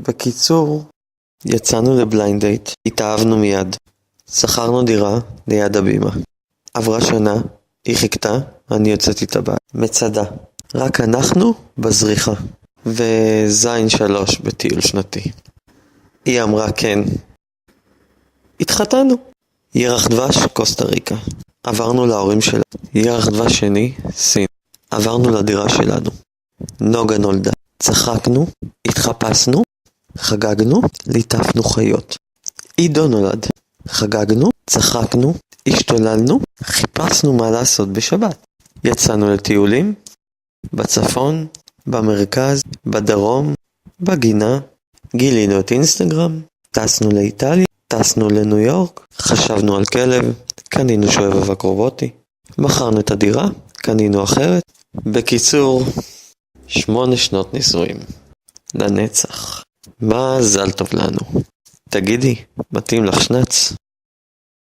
בקיצור, יצאנו לבליינד דייט, התאהבנו מיד. שכרנו דירה ליד הבימה. עברה שנה, היא חיכתה, אני יוצאת איתה בה. מצדה. רק אנחנו בזריחה. וזין 3 בטיול שנתי. היא אמרה כן. התחתנו. ירח דבש, קוסטה ריקה. עברנו להורים שלה. ירח דבש שני, סין. עברנו לדירה שלנו. נוגה נולדה. צחקנו, התחפשנו, חגגנו, ליטפנו חיות. עידו נולד. חגגנו, צחקנו, השתוללנו, חיפשנו מה לעשות בשבת. יצאנו לטיולים, בצפון, במרכז, בדרום, בגינה, גילינו את אינסטגרם, טסנו לאיטליה, טסנו לניו יורק, חשבנו על כלב, קנינו שואב אבק רובוטי, מכרנו את הדירה, קנינו אחרת. בקיצור, 8 שנות נישואים. לנצח. מזל טוב לנו. תגידי, מתאים לך שנץ?